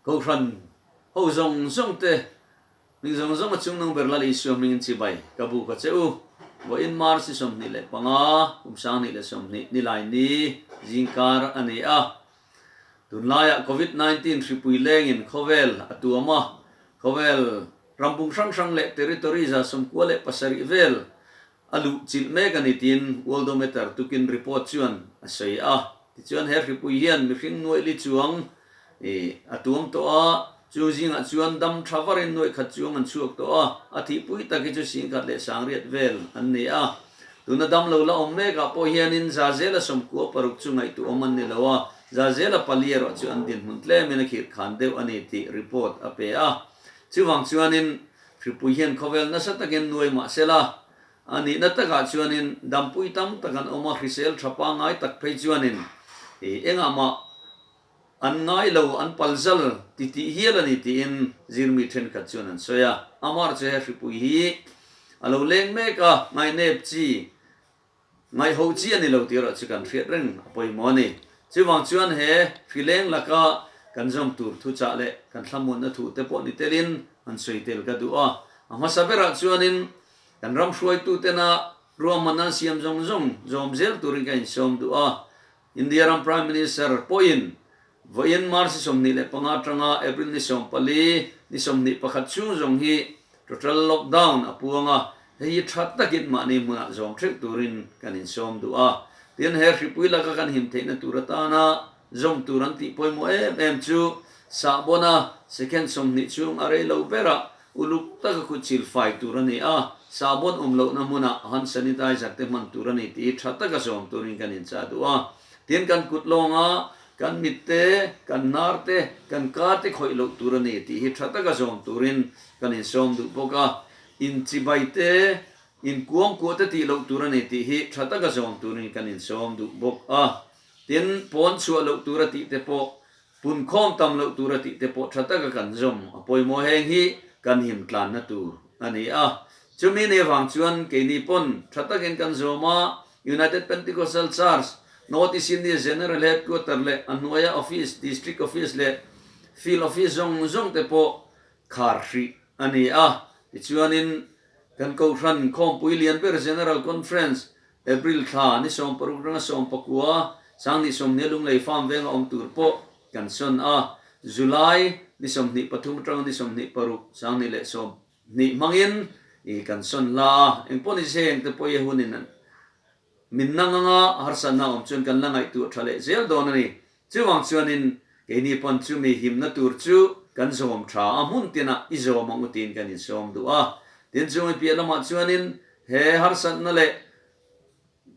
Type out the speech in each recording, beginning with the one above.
Kohhran ho zong te mình zong chung nong berla li som mình chi bai kabu ka cheu wo in mar si som ni le panga sang ni le som ni lai ni jingkar ani a Tunlai Covid-19 ripui leng in Khawvel atuama Khawvel rampung sang le territory za som kwa le pasari vel alu chil me ganitin worldometer tukin report chuan asai a ti chuan her ripui hian mi hring noi li chuang atuam to a chu jing a chuan dam thavarin noi khat chuang an chuak to a athi pui taki chu sing khat le sang riat vel an ni a tuna dam lo la om me ka po hianin za zela som ko paruk chungai tu oman ni lawa za zela paliero chu an din hun tle mena khir khan deu ani ti report ape a chuwang chuanin ripui hian Khawvel na satagen noi ma sela ani na taka chuanin dampui tam takan oma hrisel thapa ngai tak phei chuanin enga ma an ngai lo an palzal ti hial ani ti in zirmi then khat chuan an soya amar che ripui hi alo leng me ka ngai nep chi ngai ho chi ani lo tira chikan hriat reng apoi moni chiwang chuan he phileng laka kan jom tur thuchah le kan thlamuanna thu te po ni telin an soitel ka du a ama sabera chuanin kan ram hruai tu tena ruamana siam zom zel turin kan som du a India ram prime minister poin voin mar si som ni le panga tanga april ni som pali ni som ni pakhat chu zong hi total lockdown apuanga hei that takit ma ni muna zom thek turin kan in som du a tin her ripui la ka kan him theina turatana zom turan ti poimo em chu sabona second som ni chung are lo bera uluk ta ku chil fai turani a sabon umlo na muna hand sanitizer te man turani ti thata ka som turin kan in cha du a tin kan kutlonga kan mitte kan narte kan kate khoilo turani ti hi thata ka som turin kan in som du boka in chibaite in kuang ko te ti lo turani ti hi thata ka som turin kan in som du bok a tin pon chu lo turati te po pun khom tam lo turati te po thata ka kan zom apoi mo heng hi kan him tlan na tur ani a chumi ne wang chuan ke ni pon thata gen kan zoma United Pentecostal Church North East India General Headquarter le Anuaya Office District Office le Field Office zong te po kharri ani a chuanin kan Kohhran khom puilian per General Conference April tha ni som program som pakua sang ni som nelung lei farm venga om tur po kan son a July ni som ni pathum trang ni som ni paruk sang ni le som ni mangin kan son la eng poni se eng te po ye hunin min nanga harsana om chun kan langai tu thale zel don ani chuwang chuanin ke ni pon chu mi him na tur chu kan zom tha amun tina izo mangutin kan in som du a tin chu mi pi lama chuanin he harsan na le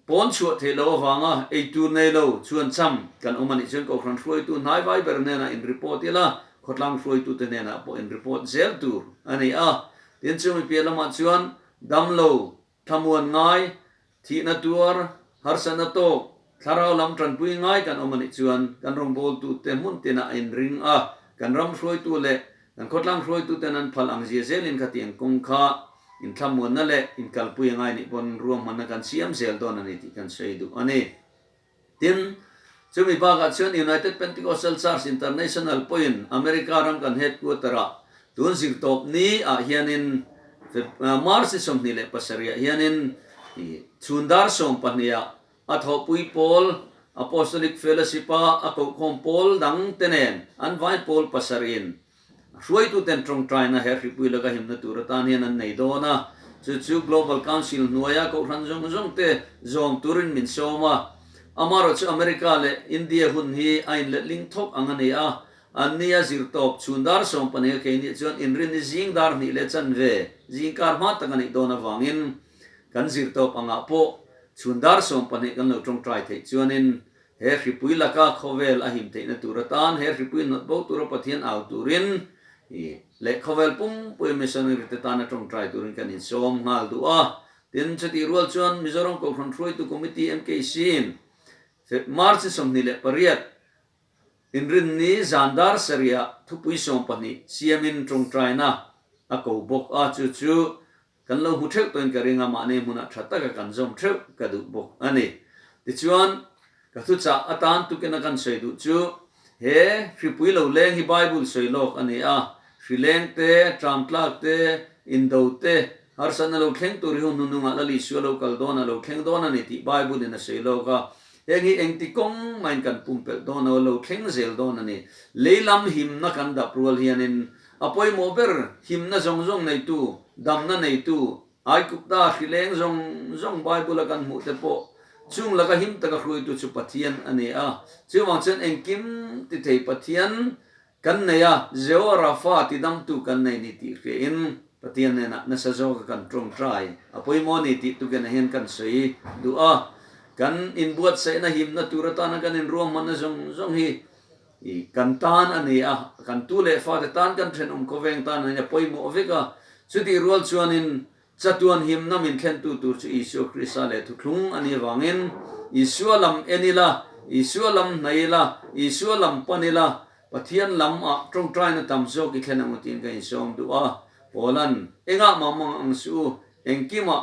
pon chu the lo wanga e tu nei lo chuan cham kan omani chen Kohhran hroi tu nai vai ber ne na in report ila khotlang hroi tu te ne na po in report zel tu ani a tin chu mi pi lama chuan dam lo thamuan ngai thi na tur harsana to tharau lam tran pui ngai kan omani chuan kan rong bol tu te mun te na in ring a kan ram hroi tu le kan khotlang hroi tu te nan phal ang je zelin khatiang kong kha in thlamuanna le in kalpui ngai ni pon ruam man kan siam zel don ani ti kan sei du ani tin chumi ba ga chuan United Pentecostal Church International point America ram kan headquarter a tun sir top ni a hianin Mars som ni le pasaria hianin chundar som pania atho pui pol apostolic fellowship a ko khom pol dang tenen an vai pol pasarin ruai tu ten tawngtai na her pui laga him na turatan hian an nei dona chu global council nuaya Kohhran zong te zom turin min soma amaro chu America le India hun hi ain le ling thok angani a ania zir top chundar som pania ke ni chuan inrin jing dar ni le chan ve jingkar ma takani dona wangin kan zir top anga po chundar som pane kan lo tawngtai the chuanin he ripui laka Khawvel a him theina turatan he ripui not bo tura pathian au turin le Khawvel pum pui missionary te tana tawngtai turin kan in som ngal du a tin chati rual chuan Mizoram Kohhran hroi tu committee MKC March som ni le pariat inrin ni zandar saria thupui som pani siamin tawngtai na a ko bok a chu kan lo hu thek toin ka ringa ma ne muna thata ka kan zom thek ka du bok ani ti chuan ka thu cha atan tu ke na kan sei du chu he pui lo leng hi Bible soilok ani a leng te tramtlak te indo te har san lo thleng tur hu nununga lali su lo kal dona lo thleng dona ni ti Bible in a soiloka engi engti kong main kan pumpel dona lo thleng zel dona ni leilam him na kan da prual hianin apoi mober him na zong zong nei tu dam na nei tu ai kupta leng zong Bible kan mu te po chung laka him taka hrui tu chu pathian ani a chuwang chen engkim ti thei pathian kan neya zeo rafa ti dam tu kan nei ni ti ke in pathian ne na sa zo kan trong try apoi mo ni ti tu kan hen kan sei du a kan in buat sai na him na tura tana kan in rom man zong hi i kan tan ani a kan tu le fa te tan kan then koveng tan ani apoi mo veka chuti rual chuanin chatuan him na min khen tu tur chu Isu Krista le thu thlung ani wangin isualam enila isualam naila isualam panila pathian lam a trong try na tam zo ki khen amutin ka insom du a polan enga mamang ang su engkima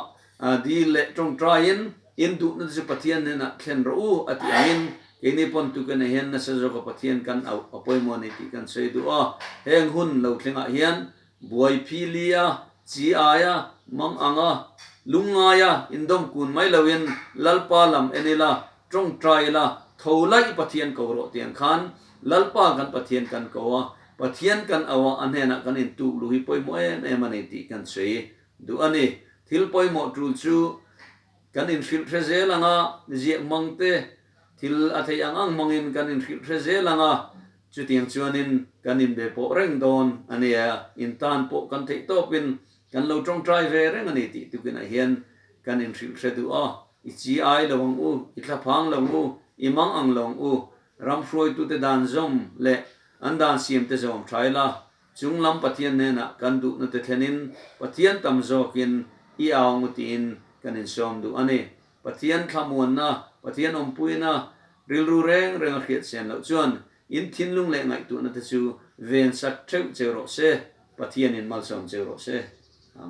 di le trong try in du na chu pathian ne na khen ro ati angin kini pon tu kan hen na sa zo ka pathian kan apoi mo ni ti kan sei du a heng hun lo thlenga hian buai philia chi aya mam anga lungaya indom kun mai lawin lalpa lam enila trong try la tholai pathian ko ro tiang khan lalpa kan pathian kan ko pathian kan awa anhena kan in tu lu hi poi mo em ani ti kan sei du ani thil poi mo tru chu kan in fil trezelanga ji mangte thil athei ang mangin kan in fil trezelanga chu tiang chuanin kan in be po reng don ani in tan po kan thei topin kan lo trong try ve reng ani ti tu kina hian kan in thil thredu a I chi ai lawang u I thlaphang lawang u imang ang lawang u ram hroi tu te dan zom le an dan siam te zom thaila chunglam pathian ne na kan du na te thlenin pathian tam zokin I aw mutin kan in som du ani pathian thlamuanna pathian ompuina rilru reng reng a khiat sen lo chuan in thinlung le ngai tu na te chu ven sak theu chero se pathian in mal som chero se